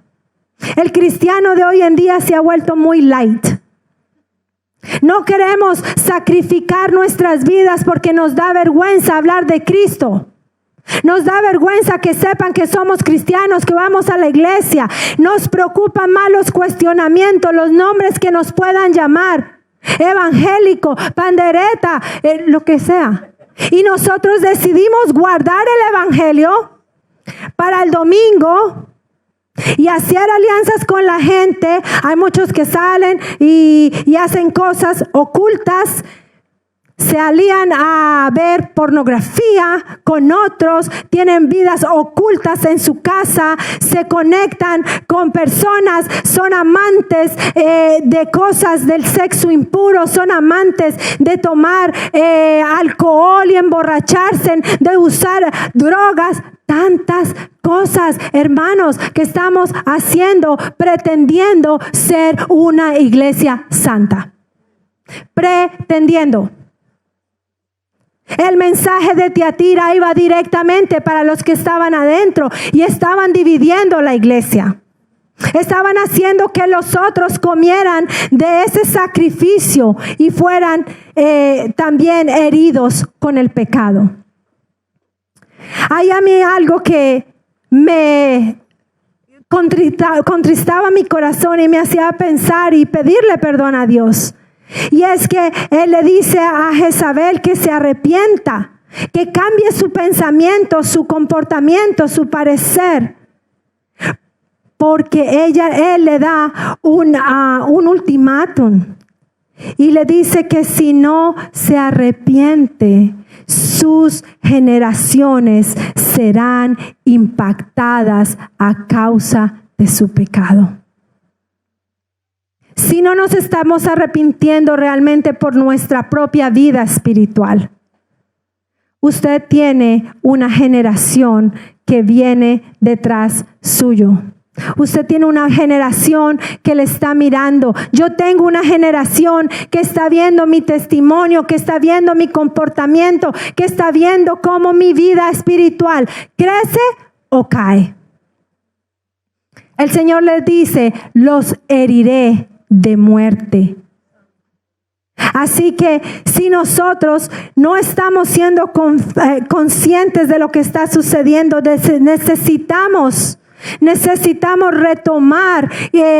El cristiano de hoy en día se ha vuelto muy light. No queremos sacrificar nuestras vidas porque nos da vergüenza hablar de Cristo. Nos da vergüenza que sepan que somos cristianos, que vamos a la iglesia. Nos preocupan más los cuestionamientos, los nombres que nos puedan llamar. Evangélico, pandereta, lo que sea. Y nosotros decidimos guardar el evangelio para el domingo y hacer alianzas con la gente. Hay muchos que salen y hacen cosas ocultas. Se alían a ver pornografía con otros, tienen vidas ocultas en su casa, se conectan con personas, son amantes de cosas del sexo impuro, son amantes de tomar alcohol y emborracharse, de usar drogas, tantas cosas, hermanos, que estamos haciendo, pretendiendo ser una iglesia santa. Pretendiendo. El mensaje de Tiatira iba directamente para los que estaban adentro y estaban dividiendo la iglesia. Estaban haciendo que los otros comieran de ese sacrificio y fueran también heridos con el pecado. Hay a mí algo que me contristaba mi corazón y me hacía pensar y pedirle perdón a Dios. Y es que él le dice a Jezabel que se arrepienta, que cambie su pensamiento, su comportamiento, su parecer. Porque él le da un ultimátum y le dice que si no se arrepiente, sus generaciones serán impactadas a causa de su pecado. Si no nos estamos arrepintiendo realmente por nuestra propia vida espiritual, usted tiene una generación que viene detrás suyo. Usted tiene una generación que le está mirando. Yo tengo una generación que está viendo mi testimonio, que está viendo mi comportamiento, que está viendo cómo mi vida espiritual crece o cae. El Señor les dice, los heriré de muerte. Así que si nosotros no estamos siendo conscientes de lo que está sucediendo, necesitamos retomar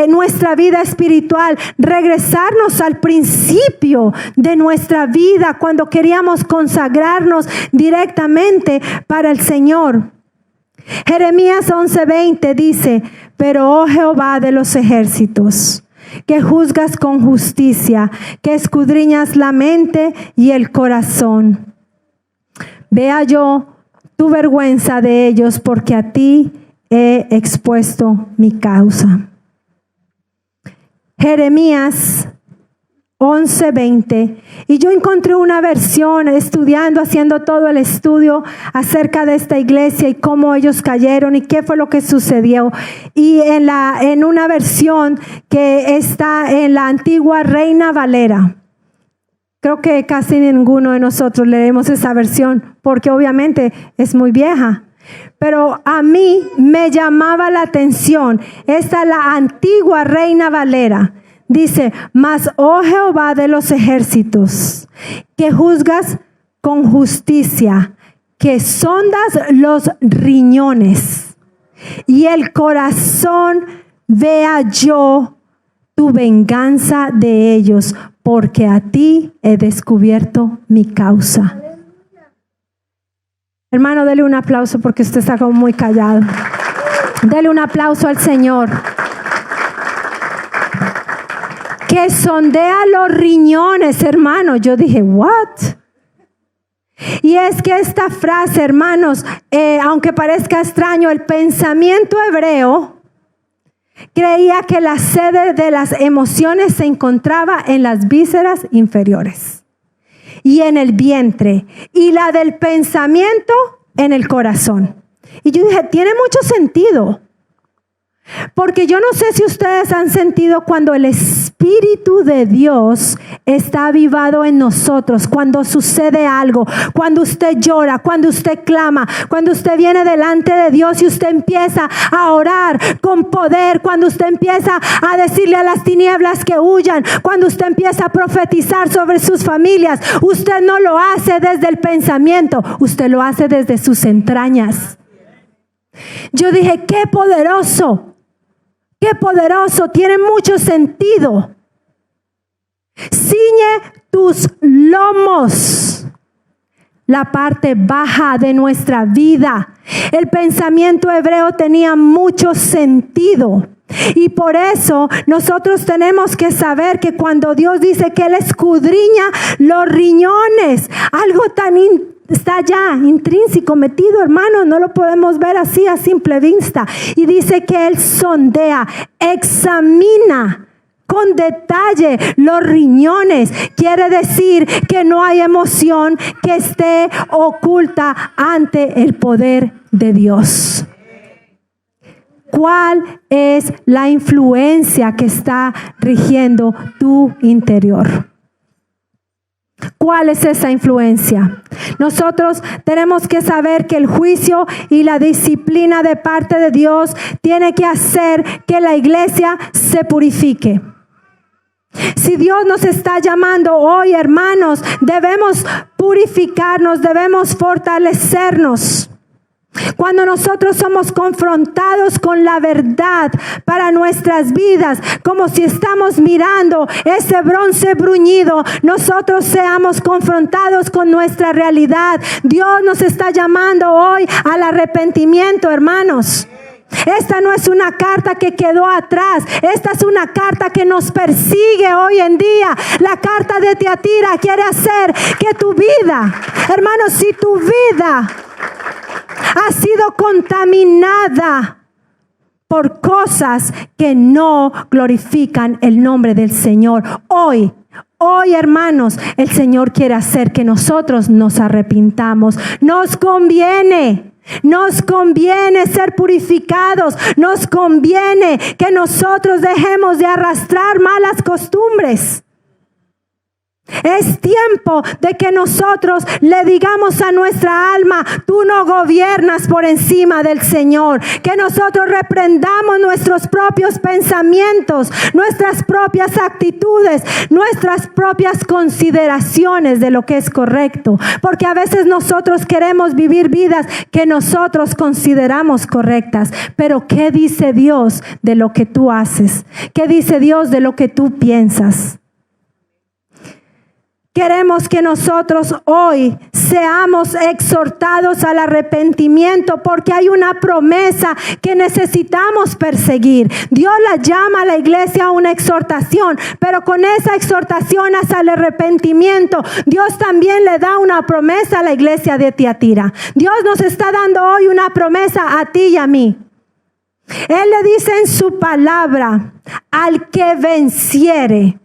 nuestra vida espiritual, regresarnos al principio de nuestra vida cuando queríamos consagrarnos directamente para el Señor. Jeremías 11:20 dice, pero oh Jehová de los ejércitos, que juzgas con justicia, que escudriñas la mente y el corazón. Vea yo tu vergüenza de ellos, porque a ti he expuesto mi causa. Jeremías 11:20. Y yo encontré una versión estudiando, haciendo todo el estudio acerca de esta iglesia y cómo ellos cayeron y qué fue lo que sucedió. Y en una versión que está en la antigua Reina Valera. Creo que casi ninguno de nosotros leemos esa versión porque obviamente es muy vieja. Pero a mí me llamaba la atención. Esta es la antigua Reina Valera. Dice, mas oh Jehová de los ejércitos, que juzgas con justicia, que sondas los riñones y el corazón, vea yo tu venganza de ellos, porque a ti he descubierto mi causa. Hermano, dele un aplauso porque usted está como muy callado. Dele un aplauso al Señor. Que sondea los riñones, hermano. Yo dije, ¿what? Y es que esta frase, hermanos, aunque parezca extraño, el pensamiento hebreo creía que la sede de las emociones se encontraba en las vísceras inferiores y en el vientre, y la del pensamiento en el corazón. Y yo dije, tiene mucho sentido. Porque yo no sé si ustedes han sentido cuando el Espíritu de Dios está avivado en nosotros, cuando sucede algo, cuando usted llora, cuando usted clama, cuando usted viene delante de Dios y usted empieza a orar con poder, cuando usted empieza a decirle a las tinieblas que huyan, cuando usted empieza a profetizar sobre sus familias. Usted no lo hace desde el pensamiento, usted lo hace desde sus entrañas. Yo dije, qué poderoso. Qué poderoso, tiene mucho sentido. Ciñe tus lomos, la parte baja de nuestra vida. El pensamiento hebreo tenía mucho sentido. Y por eso nosotros tenemos que saber que cuando Dios dice que Él escudriña los riñones, algo tan está ya intrínseco, metido, hermano, no lo podemos ver así a simple vista. Y dice que Él sondea, examina con detalle los riñones. Quiere decir que no hay emoción que esté oculta ante el poder de Dios. ¿Cuál es la influencia que está rigiendo tu interior? ¿Cuál es esa influencia? Nosotros tenemos que saber que el juicio y la disciplina de parte de Dios tiene que hacer que la iglesia se purifique. Si Dios nos está llamando hoy, hermanos, debemos purificarnos, debemos fortalecernos. Cuando nosotros somos confrontados con la verdad para nuestras vidas, como si estamos mirando ese bronce bruñido, nosotros seamos confrontados con nuestra realidad. Dios nos está llamando hoy al arrepentimiento, hermanos. Esta no es una carta que quedó atrás. Esta es una carta que nos persigue hoy en día. La carta de Tiatira quiere hacer que tu vida, hermanos, si tu vida ha sido contaminada por cosas que no glorifican el nombre del Señor, hoy, hermanos, el Señor quiere hacer que nosotros nos arrepintamos. Nos conviene ser purificados. Nos conviene que nosotros dejemos de arrastrar malas costumbres. Es tiempo de que nosotros le digamos a nuestra alma: tú no gobiernas por encima del Señor. Que nosotros reprendamos nuestros propios pensamientos, nuestras propias actitudes, nuestras propias consideraciones de lo que es correcto. Porque a veces nosotros queremos vivir vidas que nosotros consideramos correctas. Pero ¿qué dice Dios de lo que tú haces? ¿Qué dice Dios de lo que tú piensas? Queremos que nosotros hoy seamos exhortados al arrepentimiento, porque hay una promesa que necesitamos perseguir. Dios la llama a la iglesia a una exhortación, pero con esa exhortación hacia el arrepentimiento, Dios también le da una promesa a la iglesia de Tiatira. Dios nos está dando hoy una promesa a ti y a mí. Él le dice en su palabra: al que venciere.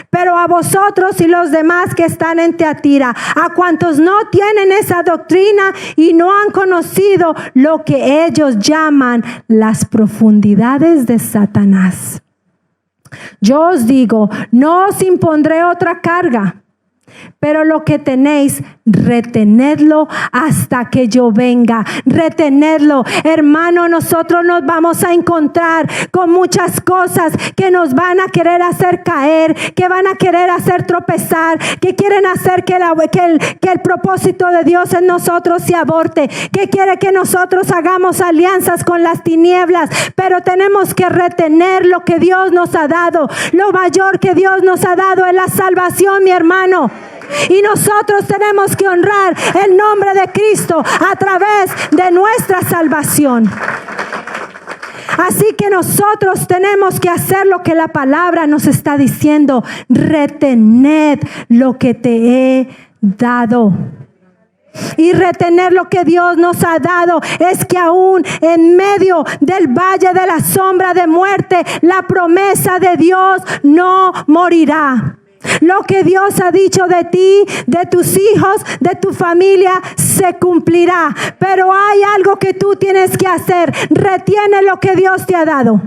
Pero a vosotros y los demás que están en Tiatira, a cuantos no tienen esa doctrina y no han conocido lo que ellos llaman las profundidades de Satanás, yo os digo, no os impondré otra carga, pero lo que tenéis, retenedlo hasta que yo venga. Retenedlo. Hermano, nosotros nos vamos a encontrar con muchas cosas que nos van a querer hacer caer, que van a querer hacer tropezar, que quieren hacer que el propósito de Dios en nosotros se aborte, que quiere que nosotros hagamos alianzas con las tinieblas. Pero tenemos que retener lo que Dios nos ha dado. Lo mayor que Dios nos ha dado es la salvación, mi hermano. Y nosotros tenemos que honrar el nombre de Cristo a través de nuestra salvación. Así que nosotros tenemos que hacer lo que la palabra nos está diciendo: retened lo que te he dado. Y retener lo que Dios nos ha dado es que aún en medio del valle de la sombra de muerte, la promesa de Dios no morirá. Lo que Dios ha dicho de ti, de tus hijos, de tu familia, se cumplirá. Pero hay algo que tú tienes que hacer: retiene lo que Dios te ha dado.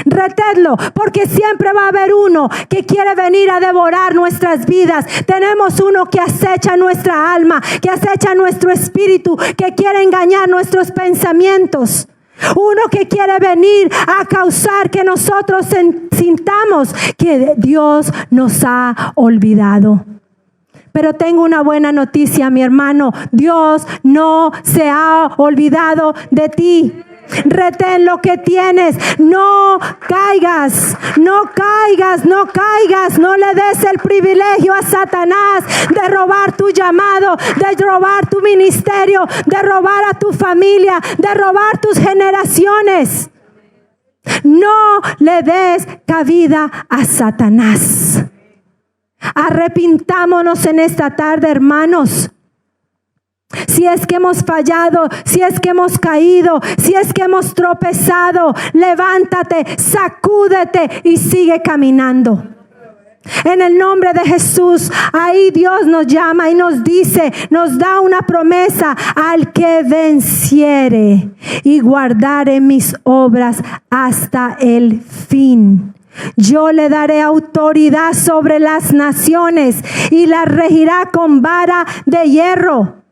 Reténlo, porque siempre va a haber uno que quiere venir a devorar nuestras vidas. Tenemos uno que acecha nuestra alma, que acecha nuestro espíritu, que quiere engañar nuestros pensamientos. Uno que quiere venir a causar que nosotros sintamos que Dios nos ha olvidado. Pero tengo una buena noticia, mi hermano: Dios no se ha olvidado de ti. Retén lo que tienes. No caigas, no caigas, no caigas. No le des el privilegio a Satanás de robar tu llamado, de robar tu ministerio, de robar a tu familia, de robar tus generaciones. No le des cabida a Satanás. Arrepintámonos en esta tarde, hermanos. Si es que hemos fallado, si es que hemos caído, si es que hemos tropezado, levántate, sacúdete y sigue caminando. En el nombre de Jesús, ahí Dios nos llama y nos dice, nos da una promesa: al que venciere y guardare mis obras hasta el fin, yo le daré autoridad sobre las naciones y las regirá con vara de hierro.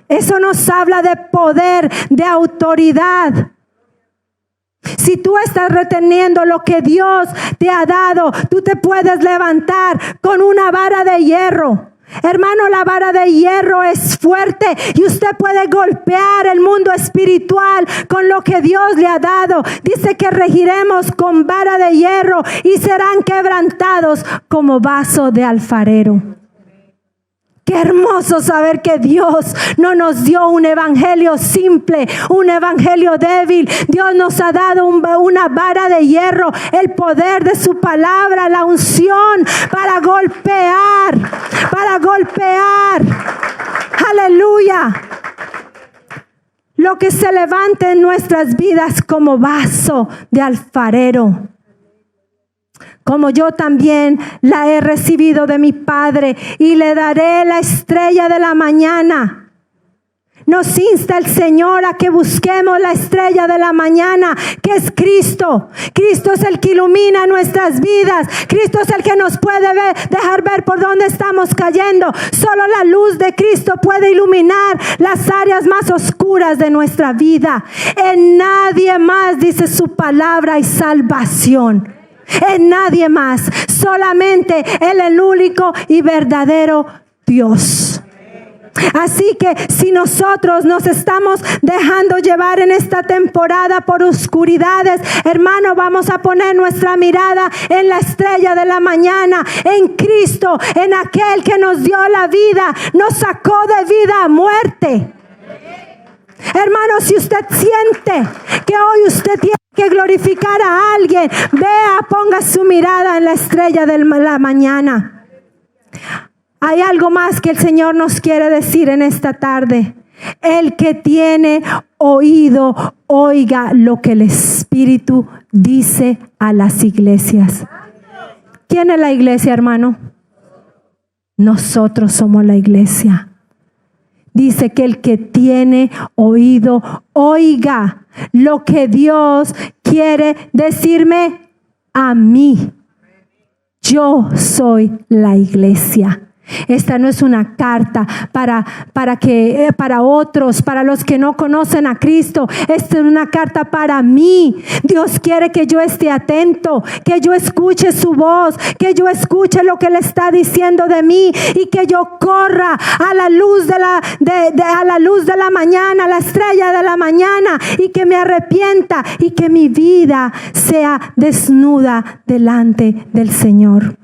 Eso nos habla de poder, de autoridad. Si tú estás reteniendo lo que Dios te ha dado, tú te puedes levantar con una vara de hierro. Hermano, la vara de hierro es fuerte y usted puede golpear el mundo espiritual con lo que Dios le ha dado. Dice que regiremos con vara de hierro y serán quebrantados como vaso de alfarero. Qué hermoso saber que Dios no nos dio un evangelio simple, un evangelio débil. Dios nos ha dado una vara de hierro, el poder de su palabra, la unción para golpear, aleluya, lo que se levante en nuestras vidas como vaso de alfarero. Como yo también la he recibido de mi Padre, y le daré la estrella de la mañana. Nos insta el Señor a que busquemos la estrella de la mañana, que es Cristo. Cristo es el que ilumina nuestras vidas. Cristo es el que nos puede dejar ver por dónde estamos cayendo. Solo la luz de Cristo puede iluminar las áreas más oscuras de nuestra vida. En nadie más, dice su palabra, hay salvación. En nadie más, solamente Él, el único y verdadero Dios. Así que si nosotros nos estamos dejando llevar en esta temporada por oscuridades, hermano, vamos a poner nuestra mirada en la estrella de la mañana, en Cristo, en aquel que nos dio la vida, nos sacó de vida a muerte. Hermano, si usted siente que hoy usted tiene que glorificar a alguien, vea, ponga su mirada en la estrella de la mañana. Hay algo más que el Señor nos quiere decir en esta tarde. El que tiene oído, oiga lo que el Espíritu dice a las iglesias. ¿Quién es la iglesia, hermano? Nosotros somos la iglesia. Dice que el que tiene oído, oiga lo que Dios quiere decirme a mí. Yo soy la iglesia. Esta no es una carta para otros, para los que no conocen a Cristo. Esta es una carta para mí. Dios quiere que yo esté atento, que yo escuche su voz, que yo escuche lo que Él está diciendo de mí y que yo corra a la luz de la mañana, a la estrella de la mañana, y que me arrepienta y que mi vida sea desnuda delante del Señor.